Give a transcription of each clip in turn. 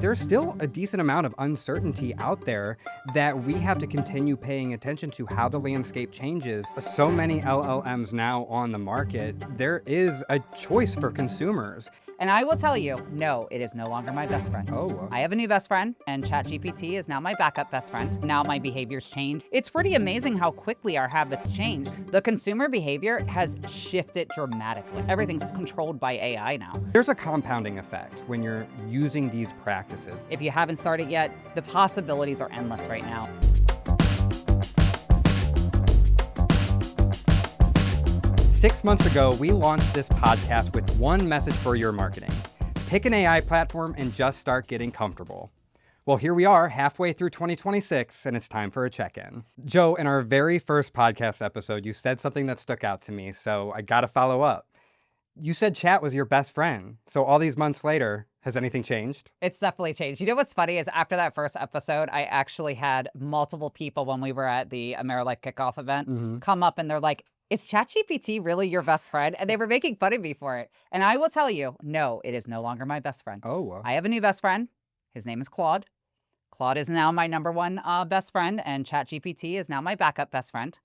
there's still a decent amount of uncertainty out there that we have to continue paying attention to how the landscape changes. So many LLMs now on the market, there is a choice for consumers. And I will tell you, no, it is no longer my best friend. I have a new best friend, and ChatGPT is now my backup best friend. Now my behaviors change. It's pretty amazing how quickly our habits change. The consumer behavior has shifted dramatically. Everything's controlled by AI now. There's a compounding effect when you're using these practices. If you haven't started yet, the possibilities are endless right now. Six months ago, we launched this podcast with one message for your marketing. Pick an AI platform and just start getting comfortable. Well, here we are halfway through 2026, and it's time for a check-in. Joe, in our very first podcast episode, you said something that stuck out to me, so I gotta follow up. You said chat was your best friend. So all these months later, has anything changed? It's definitely changed. You know what's funny is after that first episode, I actually had multiple people when we were at the AmeriLife kickoff event come up and they're like, is ChatGPT really your best friend? And they were making fun of me for it. And I will tell you, no, it is no longer my best friend. I have a new best friend. His name is Claude. Claude is now my number one best friend, and ChatGPT is now my backup best friend.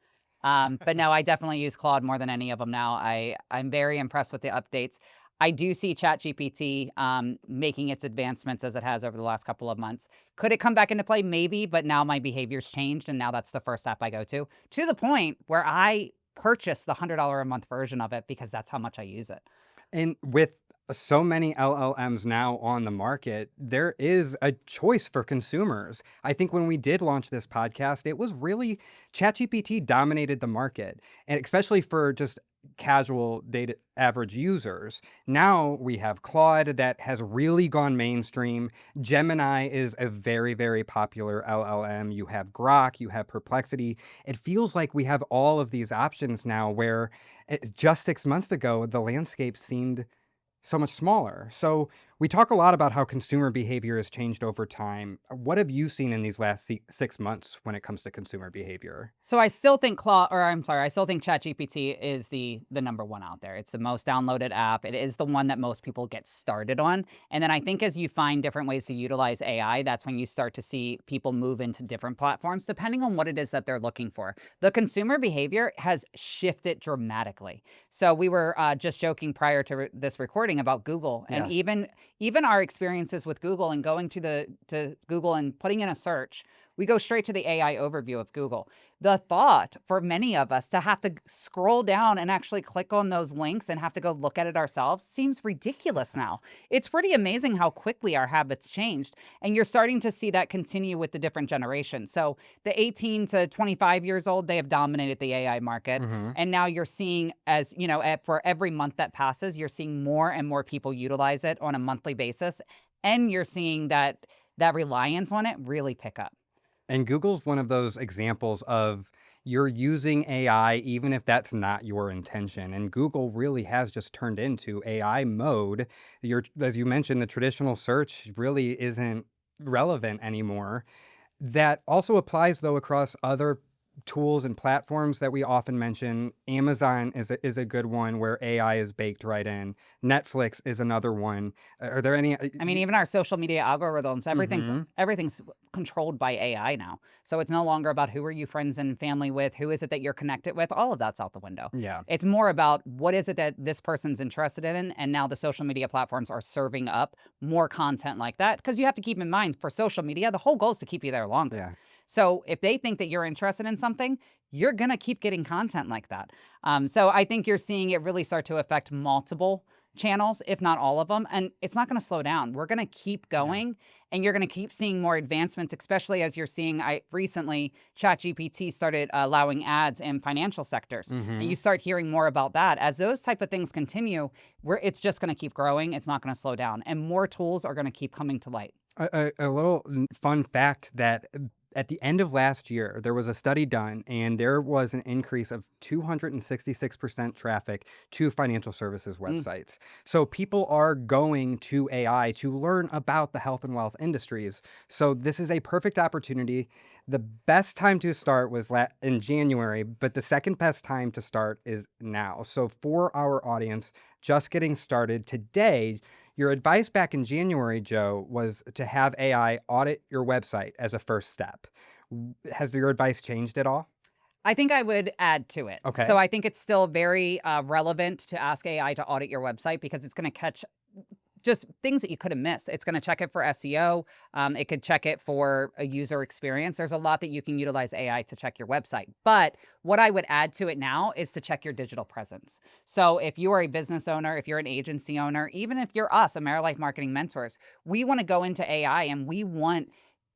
But no, I definitely use Claude more than any of them now. I'm very impressed with the updates. I do see ChatGPT making its advancements as it has over the last couple of months. Could it come back into play? Maybe, but now my behavior's changed, and now that's the first app I go to the point where I purchase the $100 a month version of it because that's how much I use it. And with so many LLMs now on the market, there is a choice for consumers. I think when we did launch this podcast, it was really ChatGPT dominated the market, and especially for just casual data average users. Now we have Claude that has really gone mainstream. Gemini is a very, very popular LLM. You have Grok, you have Perplexity. It feels like we have all of these options now where just 6 months ago, the landscape seemed so much smaller. So we talk a lot about how consumer behavior has changed over time. What have you seen in these last 6 months when it comes to consumer behavior? So I still think I still think ChatGPT is the number one out there. It's the most downloaded app. It is the one that most people get started on. And then I think as you find different ways to utilize AI, that's when you start to see people move into different platforms, depending on what it is that they're looking for. The consumer behavior has shifted dramatically. So we were just joking prior to this recording about Google, and even our experiences with Google and going to Google and putting in a search, we go straight to the AI overview of Google. The thought for many of us to have to scroll down and actually click on those links and have to go look at it ourselves seems ridiculous now. It's pretty amazing how quickly our habits changed. And you're starting to see that continue with the different generations. So the 18 to 25 years old, they have dominated the AI market. And now you're seeing, as you know, for every month that passes, you're seeing more and more people utilize it on a monthly basis. And you're seeing that reliance on it really pick up. And Google's one of those examples of you're using AI even if that's not your intention. And Google really has just turned into AI mode. As you mentioned, the traditional search really isn't relevant anymore. That also applies, though, across other tools and platforms that we often mention. Amazon is a good one where AI is baked right in. Netflix is another one. Are there any? I mean, even our social media algorithms, everything's controlled by AI now. So it's no longer about who are you friends and family with, who is it that you're connected with. All of that's out the window. Yeah. It's more about what is it that this person's interested in, and now the social media platforms are serving up more content like that, because you have to keep in mind, for social media, the whole goal is to keep you there longer. Yeah. So if they think that you're interested in something, you're going to keep getting content like that. So I think you're seeing it really start to affect multiple channels, if not all of them. And it's not going to slow down. We're going to keep going, and you're going to keep seeing more advancements, especially as you're seeing recently ChatGPT started allowing ads in financial sectors. And you start hearing more about that. As those type of things continue, it's just going to keep growing. It's not going to slow down. And more tools are going to keep coming to light. A little fun fact that at the end of last year, there was a study done, and there was an increase of 266% traffic to financial services websites. So people are going to AI to learn about the health and wealth industries. So this is a perfect opportunity. The best time to start was in January, but the second best time to start is now. So for our audience just getting started today, Your advice back in January, Joe, was to have AI audit your website as a first step. Has your advice changed at all? I think I would add to it. So Okay. I think it's still very relevant to ask AI to audit your website because it's going to catch just things that you could have missed. It's going to check it for SEO. It could check it for a user experience. There's a lot that you can utilize AI to check your website. But what I would add to it now is to check your digital presence. So if you are a business owner, if you're an agency owner, even if you're us, AmeriLife Marketing Mentors, we want to go into AI and we want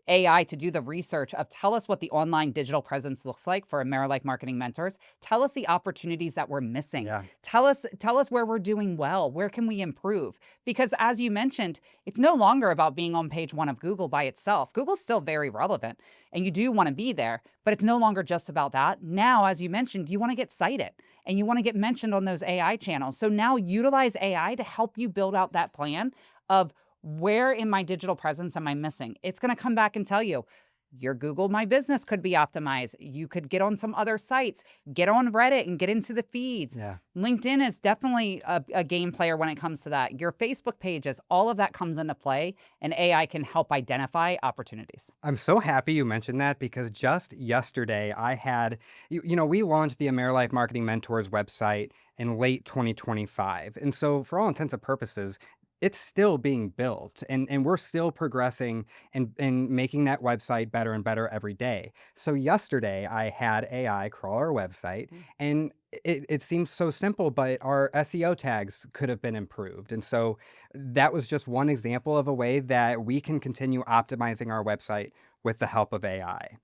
AI to do the research of tell us what the online digital presence looks like for AmeriLife Marketing Mentors. Tell us the opportunities that we're missing. Yeah. Tell us where we're doing well. Where can we improve? Because as you mentioned, it's no longer about being on page one of Google by itself. Google's still very relevant and you do want to be there, but it's no longer just about that. Now, as you mentioned, you want to get cited and you want to get mentioned on those AI channels. So now utilize AI to help you build out that plan of where in my digital presence am I missing? It's going to come back and tell you your Google My Business could be optimized. You could get on some other sites, get on Reddit and get into the feeds. Yeah. LinkedIn is definitely a game player when it comes to that. Your Facebook pages, all of that comes into play and AI can help identify opportunities. I'm so happy you mentioned that because just yesterday I had, we launched the AmeriLife Marketing Mentors website in late 2025. And so, for all intents and purposes, it's still being built and we're still progressing and making that website better and better every day. So yesterday I had AI crawl our website and it seems so simple, but our SEO tags could have been improved. And so that was just one example of a way that we can continue optimizing our website with the help of AI.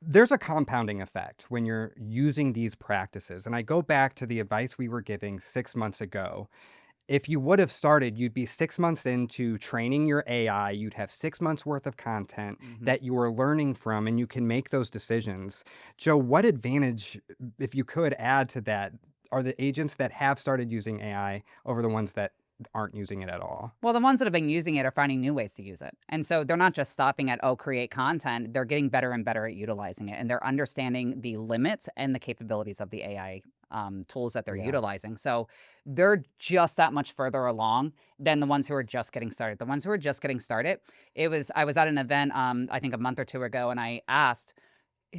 There's a compounding effect when you're using these practices. And I go back to the advice we were giving 6 months ago. If you would have started, you'd be 6 months into training your AI, you'd have 6 months worth of content Mhm. that you are learning from, and you can make those decisions. Joe, what advantage, if you could add to that, are the agents that have started using AI over the ones that aren't using it at all? Well, the ones that have been using it are finding new ways to use it. And so they're not just stopping at, oh, create content. They're getting better and better at utilizing it. And they're understanding the limits and the capabilities of the AI tools that they're Yeah. utilizing. So they're just that much further along than the ones who are just getting started. The ones who are just getting started, I was at an event, I think a month or two ago, and I asked,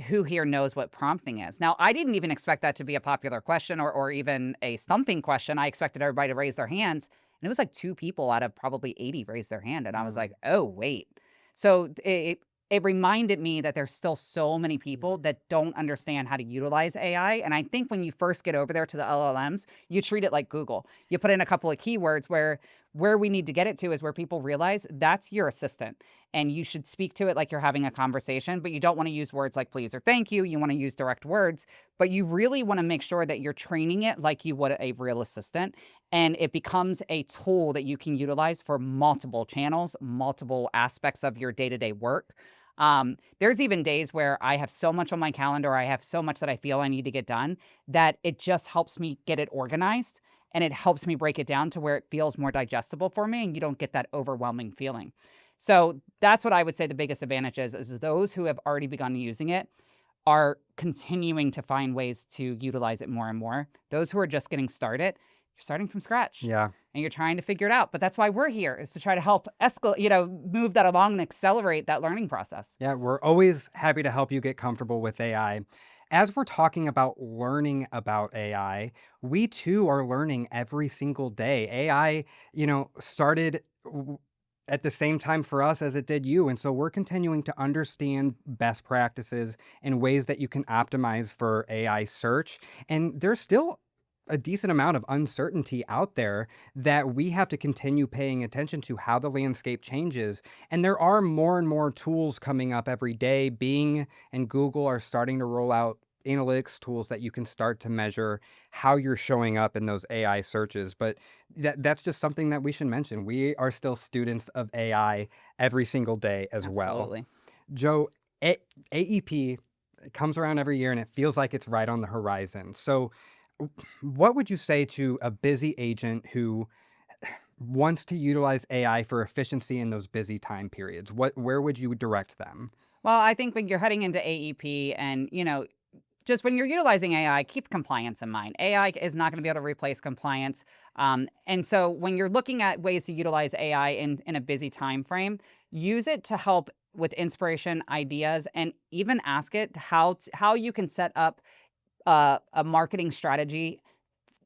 who here knows what prompting is? Now, I didn't even expect that to be a popular question or even a stumping question. I expected everybody to raise their hands. And it was like two people out of probably 80 raised their hand. And I was Mm. like, oh, wait. So it reminded me that there's still so many people that don't understand how to utilize AI. And I think when you first get over there to the LLMs, you treat it like Google. You put in a couple of keywords where we need to get it to is where people realize that's your assistant and you should speak to it like you're having a conversation, but you don't want to use words like please or thank you. You want to use direct words, but you really want to make sure that you're training it like you would a real assistant and it becomes a tool that you can utilize for multiple channels, multiple aspects of your day-to-day work. There's even days where I have so much on my calendar, I have so much that I feel I need to get done that it just helps me get it organized and it helps me break it down to where it feels more digestible for me and you don't get that overwhelming feeling. So that's what I would say the biggest advantage is those who have already begun using it are continuing to find ways to utilize it more and more. Those who are just getting started, you're starting from scratch Yeah. and you're trying to figure it out. But that's why we're here is to try to help escalate, move that along and accelerate that learning process. Yeah, we're always happy to help you get comfortable with AI. As we're talking about learning about AI, we too are learning every single day. AI, started at the same time for us as it did you. And so we're continuing to understand best practices and ways that you can optimize for AI search. And there's still a decent amount of uncertainty out there that we have to continue paying attention to how the landscape changes. And there are more and more tools coming up every day. Bing and Google are starting to roll out analytics tools that you can start to measure how you're showing up in those AI searches. But that's just something that we should mention. We are still students of AI every single day as well. Absolutely. Joe, AEP comes around every year and it feels like it's right on the horizon. So, what would you say to a busy agent who wants to utilize AI for efficiency in those busy time periods? Where would you direct them? Well, I think when you're heading into AEP and, just when you're utilizing AI, keep compliance in mind. AI is not going to be able to replace compliance. And so when you're looking at ways to utilize AI in a busy time frame, use it to help with inspiration, ideas, and even ask it how you can set up a marketing strategy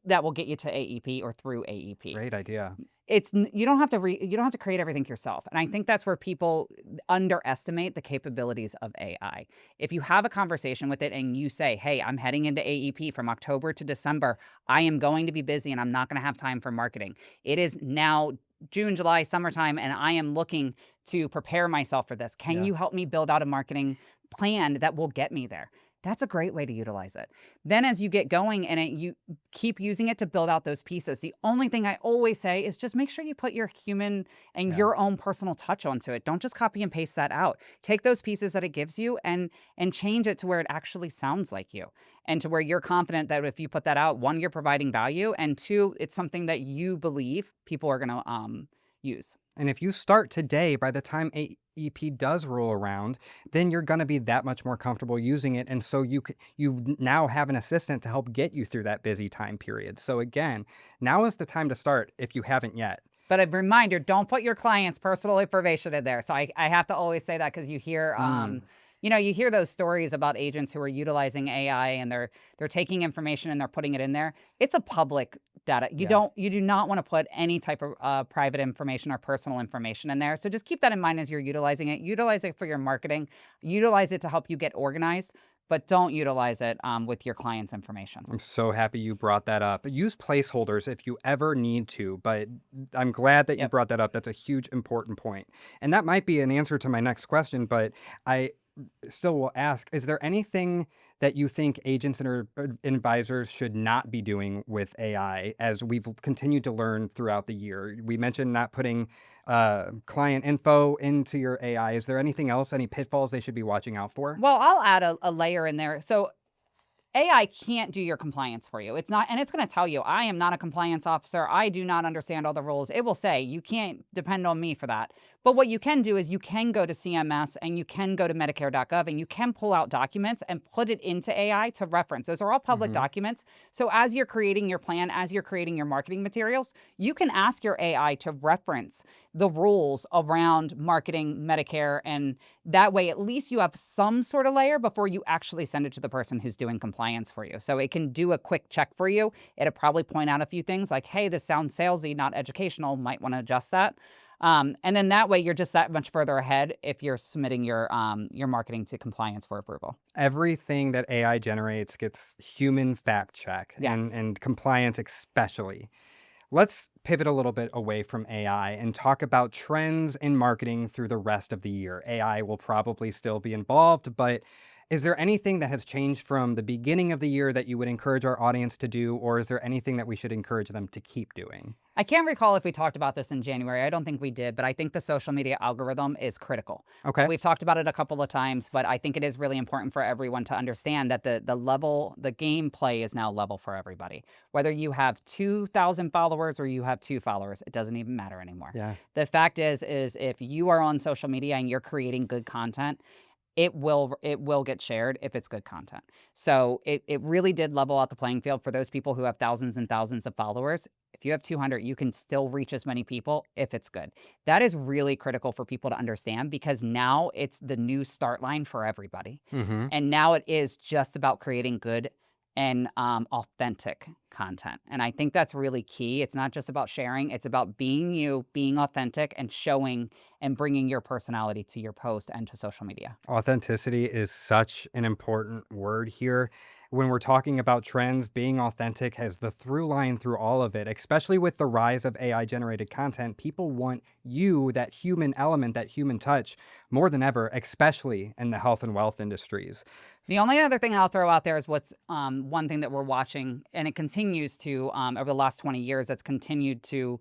that will get you to AEP or through AEP. Great idea. You don't have to you don't have to create everything yourself. And I think that's where people underestimate the capabilities of AI. If you have a conversation with it and you say, "Hey, I'm heading into AEP from October to December. I am going to be busy and I'm not going to have time for marketing. It is now June, July, summertime, and I am looking to prepare myself for this. Can Yeah. you help me build out a marketing plan that will get me there?" That's a great way to utilize it. Then as you get going and you keep using it to build out those pieces. The only thing I always say is just make sure you put your human and Yeah. your own personal touch onto it. Don't just copy and paste that out. Take those pieces that it gives you and change it to where it actually sounds like you and to where you're confident that if you put that out, one, you're providing value, and two, it's something that you believe people are going to use. And if you start today, by the time AEP does roll around, then you're going to be that much more comfortable using it. And so now have an assistant to help get you through that busy time period. So again, now is the time to start if you haven't yet. But a reminder, don't put your client's personal information in there. So I have to always say that because Mm, you hear those stories about agents who are utilizing AI and they're taking information and they're putting it in there. It's a public data. yeah. You do not want to put any type of private information or personal information in there. So just keep that in mind as you're utilizing it. Utilize it for your marketing. Utilize it to help you get organized, but don't utilize it with your client's information. I'm so happy you brought that up. Use placeholders if you ever need to, but I'm glad that you Yep. brought that up. That's a huge, important point. And that might be an answer to my next question, but I still will ask, is there anything that you think agents and advisors should not be doing with AI as we've continued to learn throughout the year? We mentioned not putting client info into your AI. Is there anything else, any pitfalls they should be watching out for? Well, I'll add a layer in there. So AI can't do your compliance for you. It's not, and it's going to tell you, I am not a compliance officer. I do not understand all the rules. It will say, you can't depend on me for that. But what you can do is you can go to CMS and you can go to Medicare.gov and you can pull out documents and put it into AI to reference. Those are all public Hmm. documents. So as you're creating your plan, as you're creating your marketing materials, you can ask your AI to reference the rules around marketing Medicare. And that way, at least you have some sort of layer before you actually send it to the person who's doing compliance for you. So it can do a quick check for you. It'll probably point out a few things like, hey, this sounds salesy, not educational. Might want to adjust that. And then that way, you're just that much further ahead if you're submitting your marketing to compliance for approval. Everything that AI generates gets human fact check Yes. and compliance especially. Let's pivot a little bit away from AI and talk about trends in marketing through the rest of the year. AI will probably still be involved, but is there anything that has changed from the beginning of the year that you would encourage our audience to do, or is there anything that we should encourage them to keep doing? I can't recall if we talked about this in January. I don't think we did, but I think the social media algorithm is critical. Okay. We've talked about it a couple of times, but I think it is really important for everyone to understand that the gameplay is now level for everybody. Whether you have 2,000 followers or you have 2 followers, it doesn't even matter anymore. Yeah. The fact is if you are on social media and you're creating good content, it will get shared if it's good content. So it really did level out the playing field for those people who have thousands and thousands of followers. If you have 200, you can still reach as many people if it's good. That is really critical for people to understand because now it's the new start line for everybody. Hmm. And now it is just about creating good and authentic content. And I think that's really key. It's not just about sharing, it's about being you, being authentic, and showing and bringing your personality to your post and to social media. Authenticity is such an important word here. When we're talking about trends, being authentic has the through line through all of it, especially with the rise of AI generated content. People want you, that human element, that human touch, more than ever, especially in the health and wealth industries. The only other thing I'll throw out there is what's one thing that we're watching, and it continues to over the last 20 years. It's continued to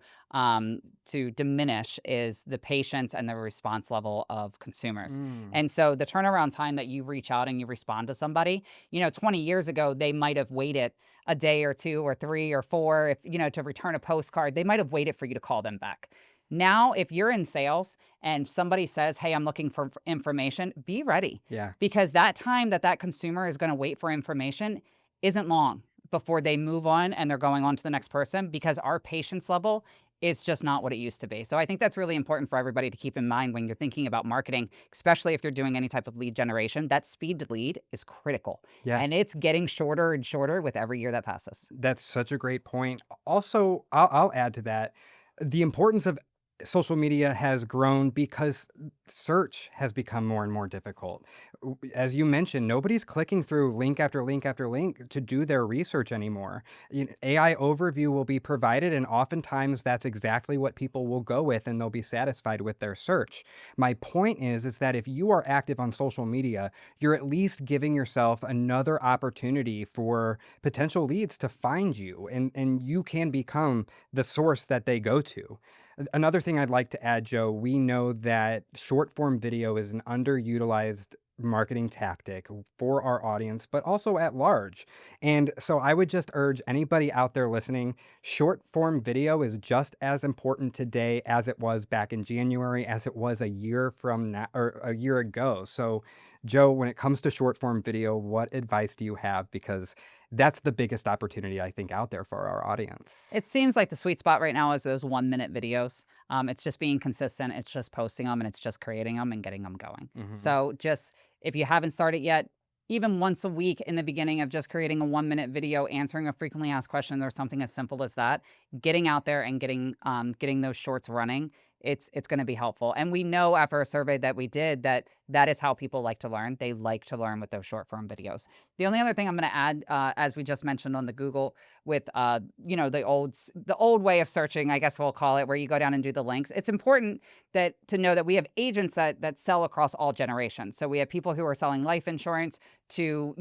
diminish is the patience and the response level of consumers. Mm, And so the turnaround time that you reach out and you respond to somebody, 20 years ago they might have waited a day or two or three or four if to return a postcard. They might have waited for you to call them back. Now, if you're in sales and somebody says, "Hey, I'm looking for information," be ready, Yeah. because that time that that consumer is going to wait for information isn't long before they move on and they're going on to the next person, because our patience level is just not what it used to be. So I think that's really important for everybody to keep in mind when you're thinking about marketing, especially if you're doing any type of lead generation. That speed to lead is critical, Yeah. and it's getting shorter and shorter with every year that passes. That's such a great point. Also, I'll add to that. The importance of social media has grown because search has become more and more difficult. As you mentioned, nobody's clicking through link after link after link to do their research anymore. AI overview will be provided, and oftentimes that's exactly what people will go with, and they'll be satisfied with their search. My point is that if you are active on social media, you're at least giving yourself another opportunity for potential leads to find you, and you can become the source that they go to. Another thing I'd like to add, Joe, we know that short form video is an underutilized marketing tactic for our audience, but also at large. And so I would just urge anybody out there listening, short form video is just as important today as it was back in January, as it was a year from now or a year ago. So, Joe, when it comes to short form video, what advice do you have? Because that's the biggest opportunity I think out there for our audience. It seems like the sweet spot right now is those 1-minute videos. It's just being consistent. It's just posting them and it's just creating them and getting them going. Mhm. So just if you haven't started yet, even once a week in the beginning of just creating a 1-minute video, answering a frequently asked question or something as simple as that, getting out there and getting those shorts running, it's going to be helpful. And we know after a survey that we did that that is how people like to learn. They like to learn with those short form videos. The only other thing I'm going to add, as we just mentioned on the Google, with the old way of searching, I guess we'll call it, where you go down and do the links. It's important that to know that we have agents that sell across all generations. So we have people who are selling life insurance to,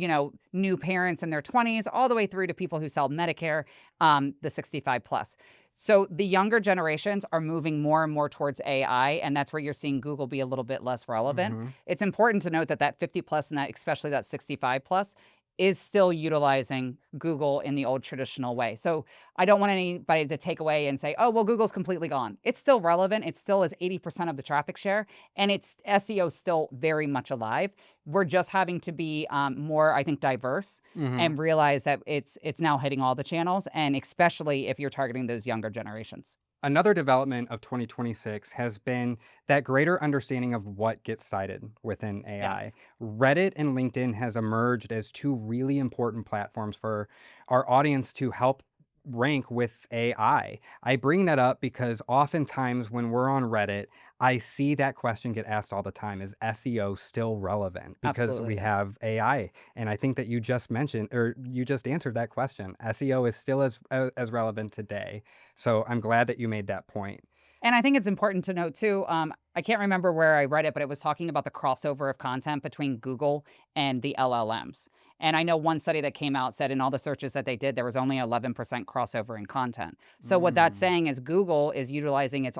new parents in their 20s, all the way through to people who sell Medicare, the 65 plus. So the younger generations are moving more and more towards AI, and that's where you're seeing Google be a little bit less relevant. Mhm. It's important to note that that 50 plus and that especially that 65 plus is still utilizing Google in the old traditional way. So I don't want anybody to take away and say, "Oh, well, Google's completely gone." It's still relevant. It still is 80% of the traffic share, and it's SEO still very much alive. We're just having to be more, I think, diverse Mhm. and realize that it's now hitting all the channels, and especially if you're targeting those younger generations. Another development of 2026 has been that greater understanding of what gets cited within AI. Yes. Reddit and LinkedIn has emerged as two really important platforms for our audience to help rank with AI. I bring that up because oftentimes when we're on Reddit, I see that question get asked all the time: is SEO still relevant? Because Absolutely we it is. have AI. And I think that you just mentioned, or you just answered that question. SEO is still as relevant today. So I'm glad that you made that point. And I think it's important to note too, I can't remember where I read it, but it was talking about the crossover of content between Google and the LLMs. And I know one study that came out said in all the searches that they did, there was only 11% crossover in content. So what that's Mm. saying is Google is utilizing its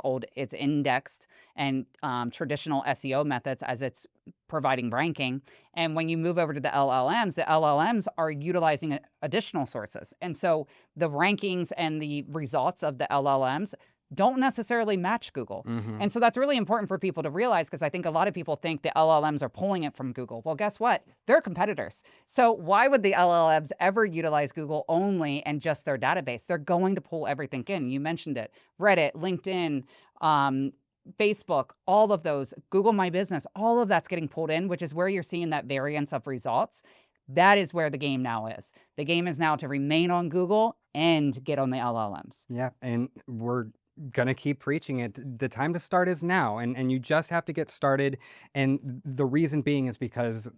indexed and traditional SEO methods as it's providing ranking. And when you move over to the LLMs are utilizing additional sources. And so the rankings and the results of the LLMs don't necessarily match Google. Mhm. And so that's really important for people to realize, because I think a lot of people think the LLMs are pulling it from Google. Well, guess what? They're competitors. So why would the LLMs ever utilize Google only and just their database? They're going to pull everything in. You mentioned it: Reddit, LinkedIn, um, Facebook, all of those, Google My Business, all of that's getting pulled in, which is where you're seeing that variance of results. That is where the game now is. The game is now to remain on Google and get on the LLMs. Yeah, and we're gonna keep preaching it. The time to start is now, and you just have to get started. And the reason being is because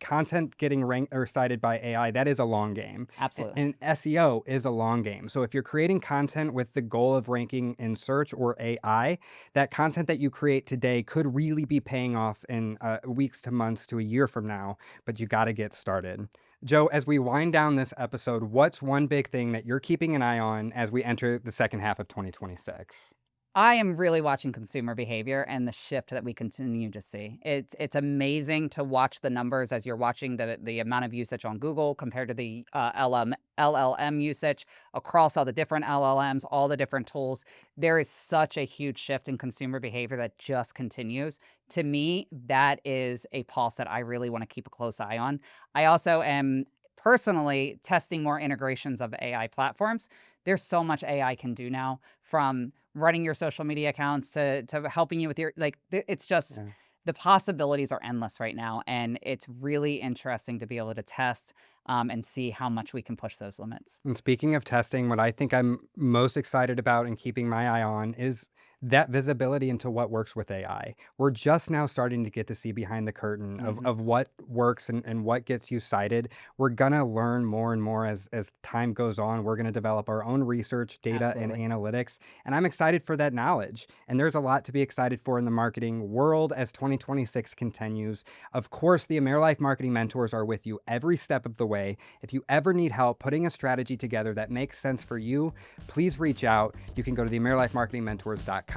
content getting ranked or cited by AI, that is a long game. Absolutely. And SEO is a long game. So if you're creating content with the goal of ranking in search or AI, that content that you create today could really be paying off in weeks to months to a year from now, but you got to get started. Joe, as we wind down this episode, what's one big thing that you're keeping an eye on as we enter the second half of 2026? I am really watching consumer behavior and the shift that we continue to see. It's amazing to watch the numbers as you're watching the amount of usage on Google compared to the LLM usage across all the different LLMs, all the different tools. There is such a huge shift in consumer behavior that just continues. To me, that is a pulse that I really want to keep a close eye on. I also am personally testing more integrations of AI platforms. There's so much AI can do now, from running your social media accounts to helping you with your it's just Yeah. the possibilities are endless right now, and it's really interesting to be able to test and see how much we can push those limits. And speaking of testing, what I think I'm most excited about and keeping my eye on is that visibility into what works with AI. We're just now starting to get to see behind the curtain Mhm. of what works and what gets you cited. We're gonna learn more and more as time goes on. We're gonna develop our own research, data, and Absolutely. analytics. And I'm excited for that knowledge. And there's a lot to be excited for in the marketing world as 2026 continues. Of course, the AmeriLife Marketing Mentors are with you every step of the way. If you ever need help putting a strategy together that makes sense for you, please reach out. You can go to the AmeriLifeMarketingMentors.com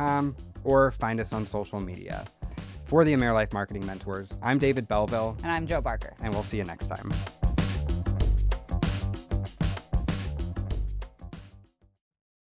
or find us on social media. For the AmeriLife Marketing Mentors, I'm David Belleville, And I'm Joe Barker. and we'll see you next time.